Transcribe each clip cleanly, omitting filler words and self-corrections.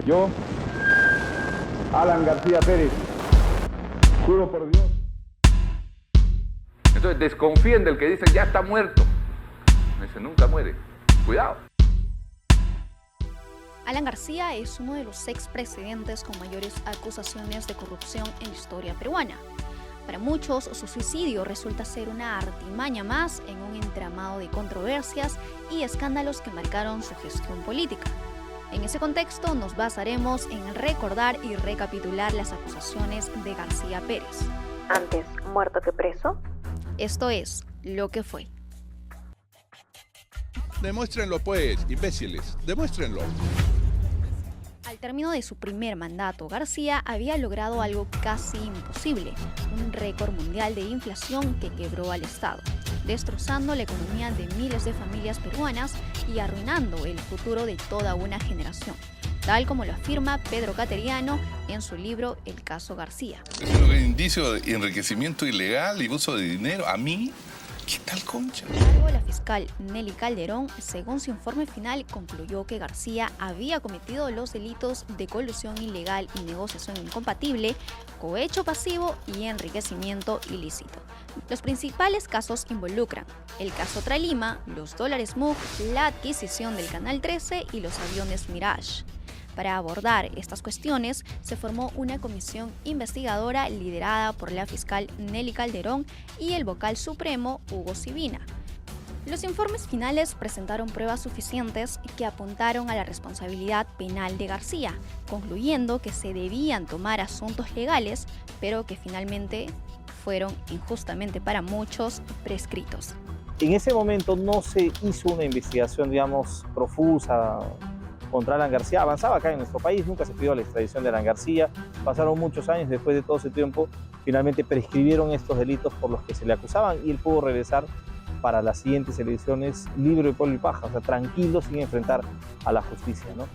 Yo, Alan García Pérez, juro por Dios. Entonces desconfíen del que dice ya está muerto. Ese nunca muere. Cuidado. Alan García es uno de los expresidentes con mayores acusaciones de corrupción en la historia peruana. Para muchos, su suicidio resulta ser una artimaña más en un entramado de controversias y escándalos que marcaron su gestión política. En ese contexto nos basaremos en recordar y recapitular las acusaciones de García Pérez. Antes muerto que preso. Esto es lo que fue. Demuéstrenlo pues, imbéciles, demuéstrenlo. Al término de su primer mandato, García había logrado algo casi imposible, un récord mundial de inflación que quebró al Estado, destrozando la economía de miles de familias peruanas y arruinando el futuro de toda una generación, tal como lo afirma Pedro Cateriano en su libro El caso García. Es un indicio de enriquecimiento ilegal y uso de dinero. ¿A mí? ¿Qué tal concha? Sin embargo, la fiscal Nelly Calderón, según su informe final, concluyó que García había cometido los delitos de colusión ilegal y negociación incompatible, cohecho pasivo y enriquecimiento ilícito. Los principales casos involucran el caso Tralima, los dólares MUC, la adquisición del Canal 13 y los aviones Mirage. Para abordar estas cuestiones, se formó una comisión investigadora liderada por la fiscal Nelly Calderón y el vocal supremo Hugo Sibina. Los informes finales presentaron pruebas suficientes que apuntaron a la responsabilidad penal de García, concluyendo que se debían tomar asuntos legales, pero que finalmente fueron, injustamente para muchos, prescritos. En ese momento no se hizo una investigación, digamos, profusa contra Alan García. Avanzaba acá en nuestro país, nunca se pidió la extradición de Alan García. Pasaron muchos años, después de todo ese tiempo, finalmente prescribieron estos delitos por los que se le acusaban y él pudo regresar para las siguientes elecciones libre de polvo y paja, o sea, tranquilo, sin enfrentar a la justicia, ¿no?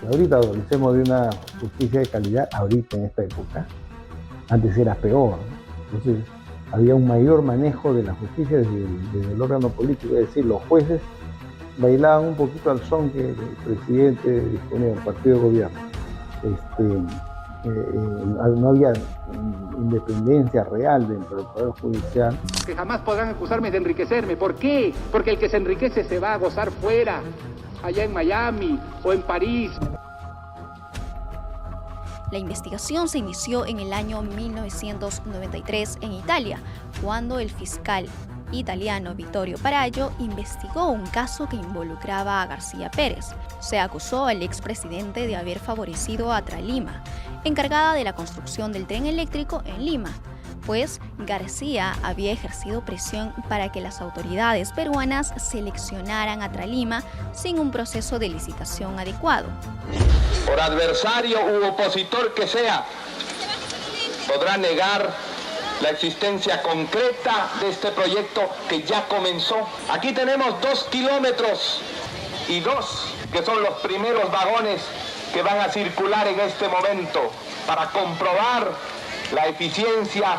Ahorita adolecemos de una justicia de calidad, ahorita en esta época. Antes era peor, ¿no? Entonces había un mayor manejo de la justicia desde el órgano político, es decir, los jueces bailaban un poquito al son que el presidente disponía del partido de gobierno. No había independencia real dentro del Poder Judicial. Que jamás podrán acusarme de enriquecerme. ¿Por qué? Porque el que se enriquece se va a gozar fuera, allá en Miami o en París. La investigación se inició en el año 1993 en Italia, cuando el fiscal italiano Vittorio Paraglio investigó un caso que involucraba a García Pérez. Se acusó al expresidente de haber favorecido a Tralima, encargada de la construcción del tren eléctrico en Lima, pues García había ejercido presión para que las autoridades peruanas seleccionaran a Tralima sin un proceso de licitación adecuado. Por adversario u opositor que sea, podrá negar la existencia concreta de este proyecto que ya comenzó. Aquí tenemos 2 kilómetros y 2 que son los primeros vagones que van a circular en este momento para comprobar la eficiencia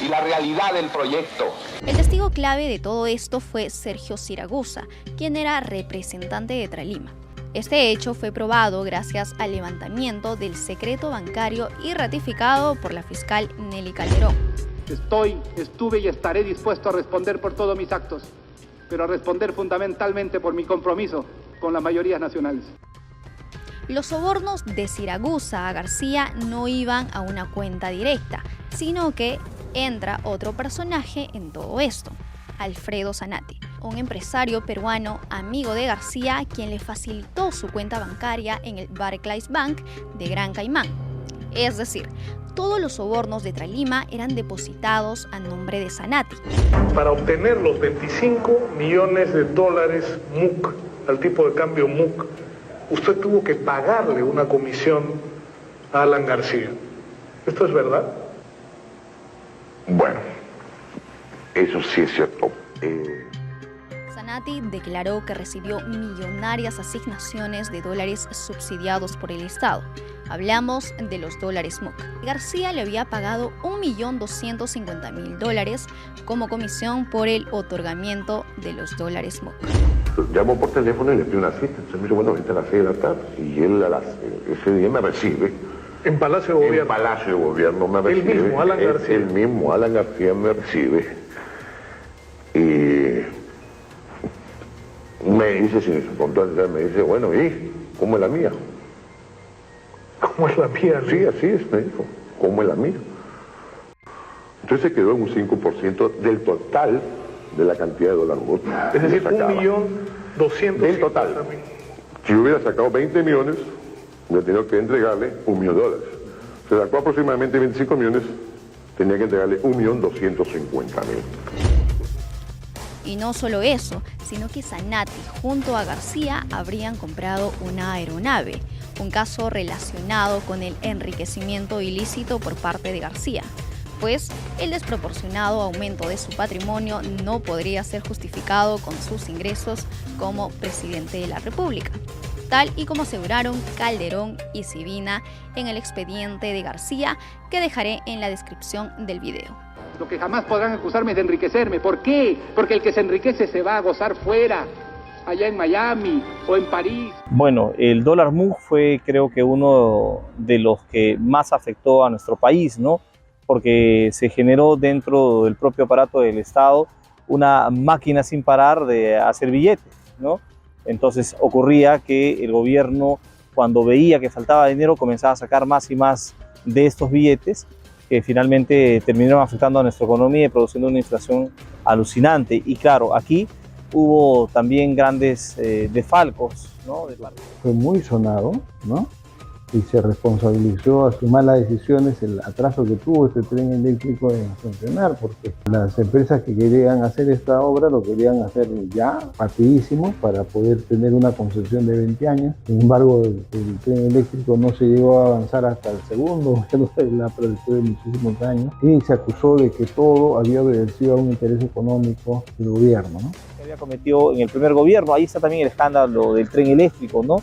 y la realidad del proyecto. El testigo clave de todo esto fue Sergio Siragusa, quien era representante de Tralima. Este hecho fue probado gracias al levantamiento del secreto bancario y ratificado por la fiscal Nelly Calderón. Estuve y estaré dispuesto a responder por todos mis actos, pero a responder fundamentalmente por mi compromiso con las mayorías nacionales. Los sobornos de Siragusa a García no iban a una cuenta directa, sino que entra otro personaje en todo esto, Alfredo Zanatti, un empresario peruano amigo de García, quien le facilitó su cuenta bancaria en el Barclays Bank de Gran Caimán. Es decir, todos los sobornos de Tralima eran depositados a nombre de Zanatti. Para obtener los 25 millones de dólares MUC, al tipo de cambio MUC, usted tuvo que pagarle una comisión a Alan García. ¿Esto es verdad? Bueno, eso sí es cierto. Zanatti declaró que recibió millonarias asignaciones de dólares subsidiados por el Estado. Hablamos de los dólares MUC. García le había pagado $1.250.000 como comisión por el otorgamiento de los dólares MUC. Llamo por teléfono y le pido una cita. Entonces me dice, bueno, vente a las 6 de la tarde. Y él ese día me recibe. En Palacio de Gobierno. En Palacio de Gobierno me recibe. El mismo Alan García. El mismo Alan García me recibe. Y me dice, sin puntualidad, me dice, bueno, ¿y cómo es la mía? ¿Cómo es la mía? Sí, así es, me dijo. ¿Cómo es la mía? Entonces se quedó en un 5% del total de la cantidad de dólares. Es decir, 1.200.000. Del total. Si yo hubiera sacado 20 millones, hubiera tenido que entregarle $1 millón. Se sacó aproximadamente 25 millones, tenía que entregarle 1.250.000. Y no solo eso, sino que Sanati junto a García habrían comprado una aeronave, un caso relacionado con el enriquecimiento ilícito por parte de García, pues el desproporcionado aumento de su patrimonio no podría ser justificado con sus ingresos como presidente de la República, tal y como aseguraron Calderón y Sibina en el expediente de García, que dejaré en la descripción del video. Lo que jamás podrán acusarme es de enriquecerme. ¿Por qué? Porque el que se enriquece se va a gozar fuera, allá en Miami o en París. Bueno, el dólar MUC fue, creo que, uno de los que más afectó a nuestro país, ¿no? Porque se generó dentro del propio aparato del Estado una máquina sin parar de hacer billetes, ¿no? Entonces ocurría que el gobierno, cuando veía que faltaba dinero, comenzaba a sacar más y más de estos billetes, que finalmente terminaron afectando a nuestra economía y produciendo una inflación alucinante. Y claro, aquí hubo también grandes desfalcos, ¿no? Fue muy sonado, ¿no? Y se responsabilizó a sus malas decisiones el atraso que tuvo este tren eléctrico en funcionar, porque las empresas que querían hacer esta obra lo querían hacer ya, rapidísimo, para poder tener una concesión de 20 años. Sin embargo, el tren eléctrico no se llegó a avanzar hasta el segundo, pero después de muchísimos años, y se acusó de que todo había obedecido a un interés económico del gobierno, ¿no? Que había cometido en el primer gobierno. Ahí está también el escándalo del tren eléctrico, ¿no?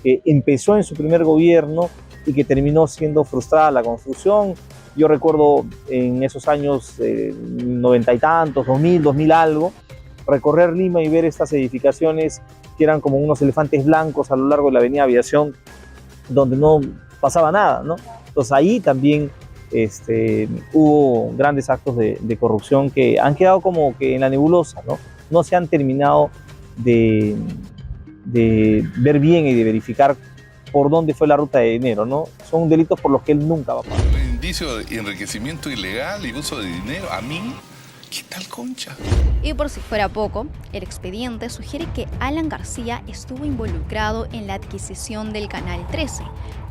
Que empezó en su primer gobierno y que terminó siendo frustrada la construcción. Yo recuerdo en esos años 90 y tantos, 2000 algo, recorrer Lima y ver estas edificaciones que eran como unos elefantes blancos a lo largo de la avenida Aviación, donde no pasaba nada, ¿no? Entonces ahí también hubo grandes actos de corrupción que han quedado como que en la nebulosa, ¿no? No se han terminado de ver bien y de verificar por dónde fue la ruta de dinero, ¿no? Son delitos por los que él nunca va a pagar. El indicio de enriquecimiento ilegal y uso de dinero, a mí, ¿qué tal concha? Y por si fuera poco, el expediente sugiere que Alan García estuvo involucrado en la adquisición del Canal 13,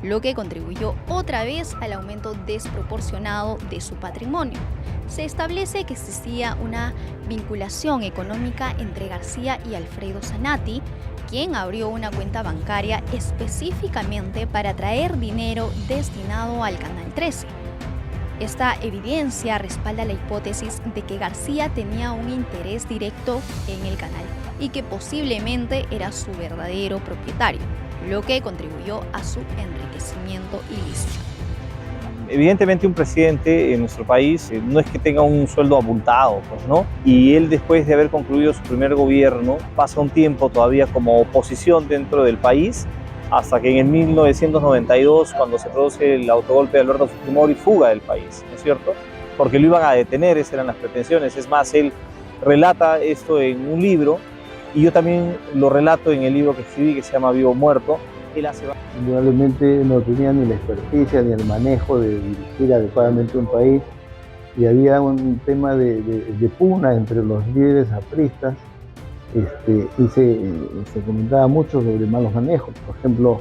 lo que contribuyó otra vez al aumento desproporcionado de su patrimonio. Se establece que existía una vinculación económica entre García y Alfredo Sanati, quien abrió una cuenta bancaria específicamente para traer dinero destinado al Canal 13. Esta evidencia respalda la hipótesis de que García tenía un interés directo en el canal y que posiblemente era su verdadero propietario, lo que contribuyó a su enriquecimiento ilícito. Evidentemente un presidente en nuestro país no es que tenga un sueldo abultado, pues, ¿no? Y él, después de haber concluido su primer gobierno, pasa un tiempo todavía como oposición dentro del país, hasta que en el 1992, cuando se produce el autogolpe de Alberto Fujimori, fuga del país, ¿no es cierto? Porque lo iban a detener, esas eran las pretensiones. Es más, él relata esto en un libro, y yo también lo relato en el libro que escribí, que se llama Vivo Muerto. Indudablemente no tenía ni la experticia ni el manejo de dirigir adecuadamente un país, y había un tema de pugna entre los líderes apristas, y se comentaba mucho sobre malos manejos. Por ejemplo,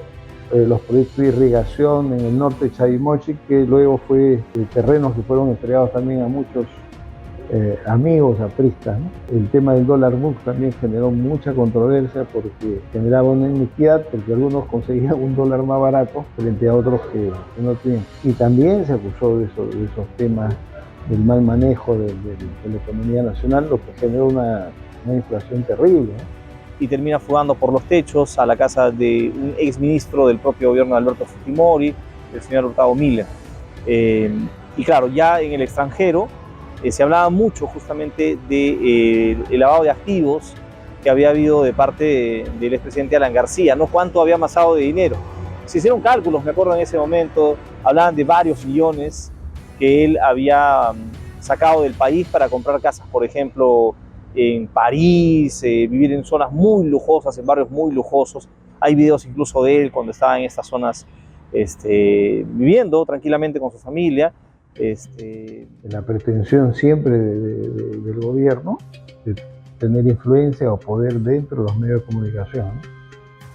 los proyectos de irrigación en el norte de Chavimochi, que luego fue terrenos que fueron entregados también a muchos amigos apristas, ¿no? El tema del dólar MUC también generó mucha controversia porque generaba una iniquidad, porque algunos conseguían un dólar más barato frente a otros que no tenían. Y también se acusó de esos temas del mal manejo de la economía nacional, lo que generó una inflación terrible, ¿no? Y termina fugando por los techos a la casa de un exministro del propio gobierno de Alberto Fujimori, el señor Hurtado Miller. Y claro, ya en el extranjero se hablaba mucho justamente del lavado de activos que había habido de parte del expresidente Alan García, no cuánto había amasado de dinero. Se hicieron cálculos, me acuerdo en ese momento, hablaban de varios millones que él había sacado del país para comprar casas, por ejemplo, en París, vivir en zonas muy lujosas, en barrios muy lujosos. Hay videos incluso de él cuando estaba en estas zonas viviendo tranquilamente con su familia. La pretensión siempre del gobierno de tener influencia o poder dentro de los medios de comunicación, ¿no?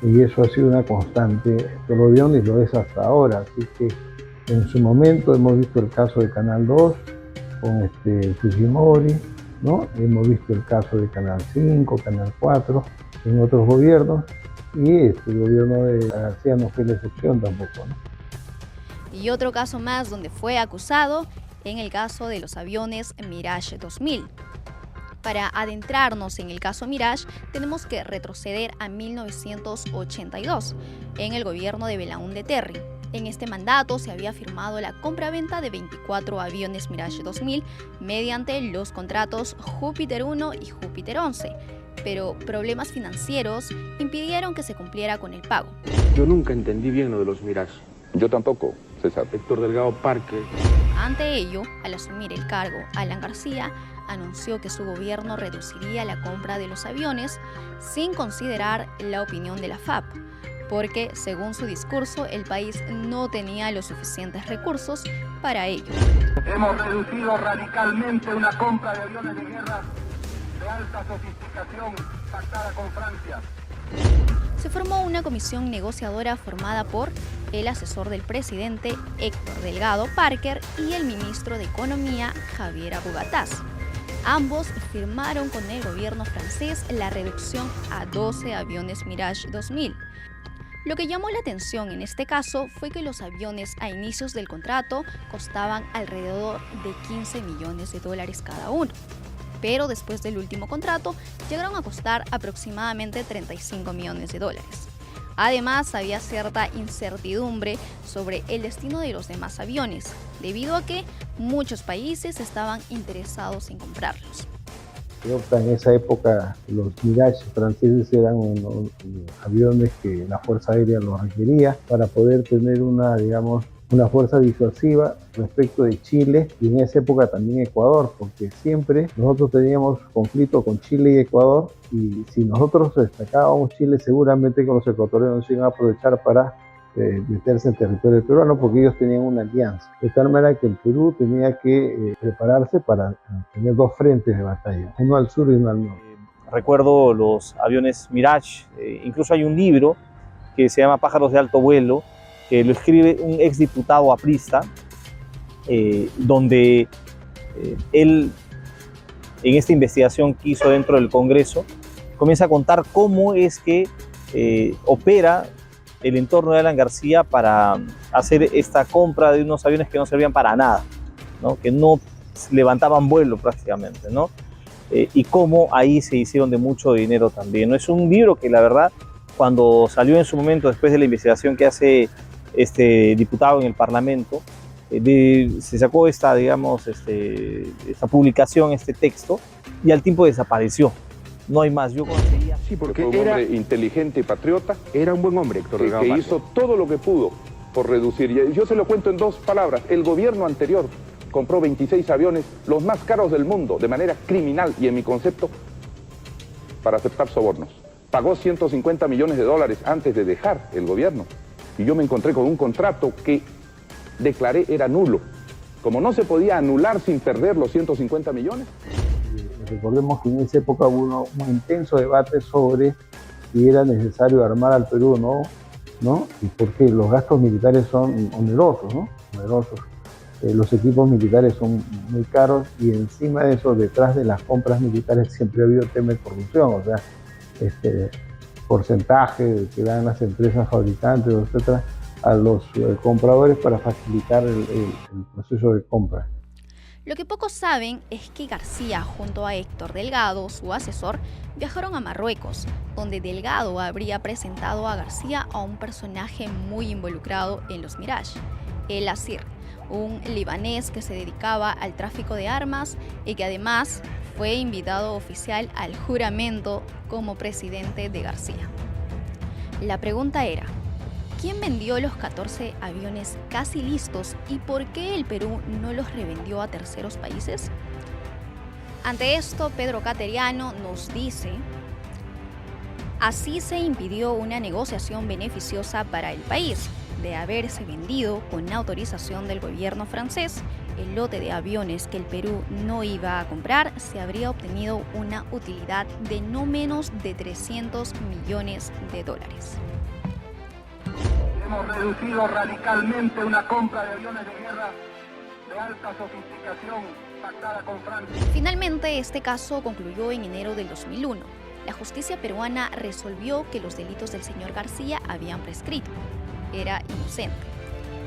Y eso ha sido una constante del gobierno y lo es hasta ahora. Así que en su momento hemos visto el caso de Canal 2 con Fujimori, ¿no? Hemos visto el caso de Canal 5, Canal 4 en otros gobiernos, y el gobierno de García no fue la excepción tampoco, ¿no? Y otro caso más donde fue acusado en el caso de los aviones Mirage 2000. Para adentrarnos en el caso Mirage, tenemos que retroceder a 1982, en el gobierno de Belaúnde Terry. En este mandato se había firmado la compra-venta de 24 aviones Mirage 2000 mediante los contratos Júpiter 1 y Júpiter 11, pero problemas financieros impidieron que se cumpliera con el pago. Yo nunca entendí bien lo de los Mirage. Yo tampoco, César. Héctor Delgado Parque. Ante ello, al asumir el cargo, Alan García anunció que su gobierno reduciría la compra de los aviones sin considerar la opinión de la FAP, porque, según su discurso, el país no tenía los suficientes recursos para ello. Hemos reducido radicalmente una compra de aviones de guerra de alta sofisticación pactada con Francia. Se formó una comisión negociadora formada por el asesor del presidente Héctor Delgado Parker y el ministro de Economía Javier Abogataz. Ambos firmaron con el gobierno francés la reducción a 12 aviones Mirage 2000. Lo que llamó la atención en este caso fue que los aviones a inicios del contrato costaban alrededor de $15 millones cada uno, pero después del último contrato llegaron a costar aproximadamente $35 millones. Además, había cierta incertidumbre sobre el destino de los demás aviones, debido a que muchos países estaban interesados en comprarlos. En esa época los Mirage franceses eran unos aviones que la Fuerza Aérea los requería para poder tener una fuerza disuasiva respecto de Chile y en esa época también Ecuador, porque siempre nosotros teníamos conflicto con Chile y Ecuador, y si nosotros destacábamos Chile, seguramente que los ecuatorianos se iban a aprovechar para meterse en territorio peruano, porque ellos tenían una alianza, de tal manera que el Perú tenía que prepararse para tener dos frentes de batalla, uno al sur y uno al norte. Recuerdo los aviones Mirage, incluso hay un libro que se llama Pájaros de Alto Vuelo, que lo escribe un exdiputado aprista, donde él, en esta investigación que hizo dentro del Congreso, comienza a contar cómo es que opera el entorno de Alan García para hacer esta compra de unos aviones que no servían para nada, ¿no? Que no levantaban vuelo prácticamente, ¿no? Y cómo ahí se hicieron de mucho dinero también, ¿no? Es un libro que la verdad, cuando salió en su momento, después de la investigación que hace este diputado en el Parlamento, se sacó esta publicación, este texto, y al tiempo desapareció. No hay más. Yo conseguía. Sí, porque fue un hombre inteligente y patriota. Era un buen hombre, Héctor Delgado que Parque. hizo todo lo que pudo por reducir. Y yo se lo cuento en dos palabras. El gobierno anterior compró 26 aviones, los más caros del mundo, de manera criminal y en mi concepto, para aceptar sobornos. Pagó $150 millones antes de dejar el gobierno. Y yo me encontré con un contrato que declaré era nulo. Como no se podía anular sin perder los 150 millones. Recordemos que en esa época hubo un intenso debate sobre si era necesario armar al Perú o no, y porque los gastos militares son onerosos, ¿no? Los equipos militares son muy caros, y encima de eso, detrás de las compras militares siempre ha habido tema de corrupción, o sea, porcentaje que dan las empresas fabricantes, etcétera, a los compradores para facilitar el proceso de compra. Lo que pocos saben es que García, junto a Héctor Delgado, su asesor, viajaron a Marruecos, donde Delgado habría presentado a García a un personaje muy involucrado en los Mirage, el Asir, un libanés que se dedicaba al tráfico de armas y que además fue invitado oficial al juramento como presidente de García. La pregunta era, ¿quién vendió los 14 aviones casi listos y por qué el Perú no los revendió a terceros países? Ante esto, Pedro Cateriano nos dice: así se impidió una negociación beneficiosa para el país. De haberse vendido con autorización del gobierno francés el lote de aviones que el Perú no iba a comprar, se habría obtenido una utilidad de no menos de 300 millones de dólares. Hemos reducido radicalmente una compra de aviones de guerra de alta sofisticación pactada con Francia. Finalmente, este caso concluyó en enero del 2001. La justicia peruana resolvió que los delitos del señor García habían prescrito. Era inocente,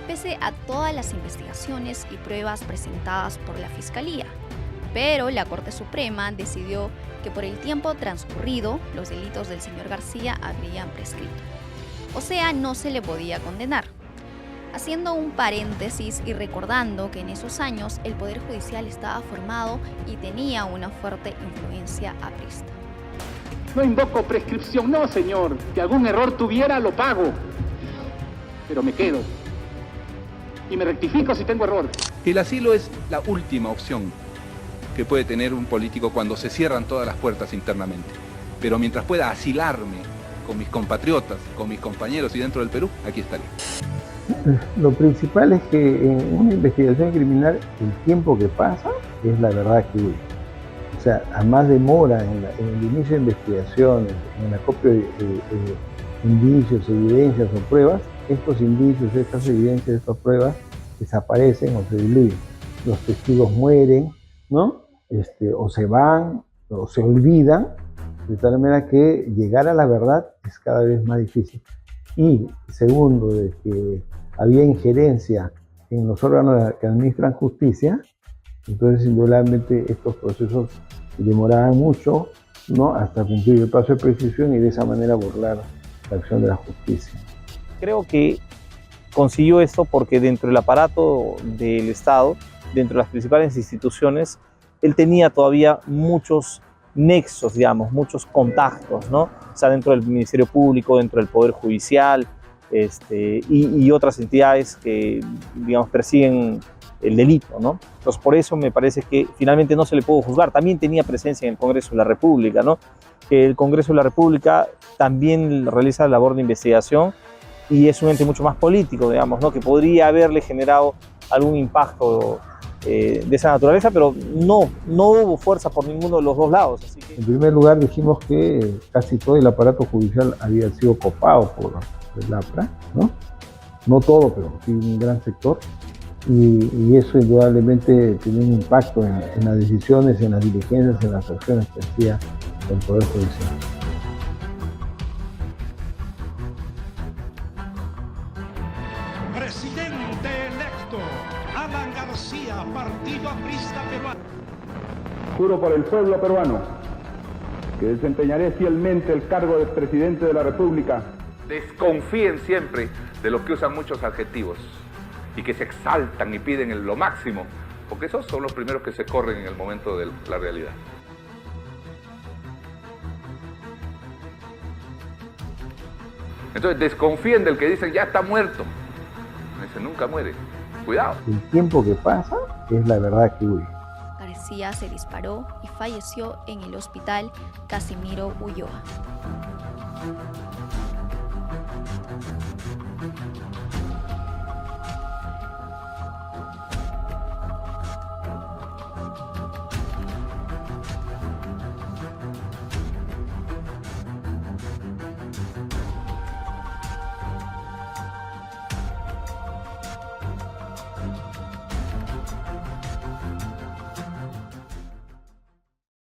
pese a todas las investigaciones y pruebas presentadas por la Fiscalía. Pero la Corte Suprema decidió que por el tiempo transcurrido, los delitos del señor García habrían prescrito. O sea, no se le podía condenar. Haciendo un paréntesis y recordando que en esos años el Poder Judicial estaba formado y tenía una fuerte influencia aprista. No invoco prescripción, no, señor. Que algún error tuviera, lo pago. Pero me quedo. Y me rectifico si tengo error. El asilo es la última opción que puede tener un político cuando se cierran todas las puertas internamente. Pero mientras pueda asilarme con mis compatriotas, con mis compañeros y dentro del Perú, aquí estaré. Lo principal es que en una investigación criminal el tiempo que pasa es la verdad que huye. O sea, a más demora en el inicio de investigaciones, en el acopio de indicios, evidencias o pruebas, estos indicios, estas evidencias, estas pruebas desaparecen o se diluyen. Los testigos mueren, ¿no? O se van, o se olvidan, de tal manera que llegar a la verdad es cada vez más difícil. Y segundo, de que había injerencia en los órganos que administran justicia, entonces indudablemente estos procesos demoraban mucho, ¿no? Hasta cumplir el plazo de prescripción y de esa manera burlar la acción de la justicia. Creo que consiguió esto porque dentro del aparato del Estado, dentro de las principales instituciones, él tenía todavía muchos nexos, digamos, muchos contactos, ¿no? O sea, dentro del Ministerio Público, dentro del Poder Judicial, y otras entidades que, digamos, persiguen el delito, ¿no? Entonces, por eso me parece que finalmente no se le pudo juzgar. También tenía presencia en el Congreso de la República, ¿no? Que el Congreso de la República también realiza la labor de investigación y es un ente mucho más político, digamos, ¿no? Que podría haberle generado algún impacto de esa naturaleza, pero no hubo fuerza por ninguno de los dos lados. Así que... En primer lugar, dijimos que casi todo el aparato judicial había sido copado por el APRA, ¿no? No todo, pero sí un gran sector. Y eso indudablemente tiene un impacto en las decisiones, en las diligencias, en las acciones que hacía el Poder Judicial. Presidente electo, Alan García, Partido Aprista Peruano. Juro por el pueblo peruano que desempeñaré fielmente el cargo de presidente de la República. Desconfíen siempre de los que usan muchos adjetivos y que se exaltan y piden lo máximo, porque esos son los primeros que se corren en el momento de la realidad. Entonces desconfíen del que dicen ya está muerto. Ese nunca muere. Cuidado. El tiempo que pasa es la verdad que huye. García se disparó y falleció en el hospital Casimiro Ulloa.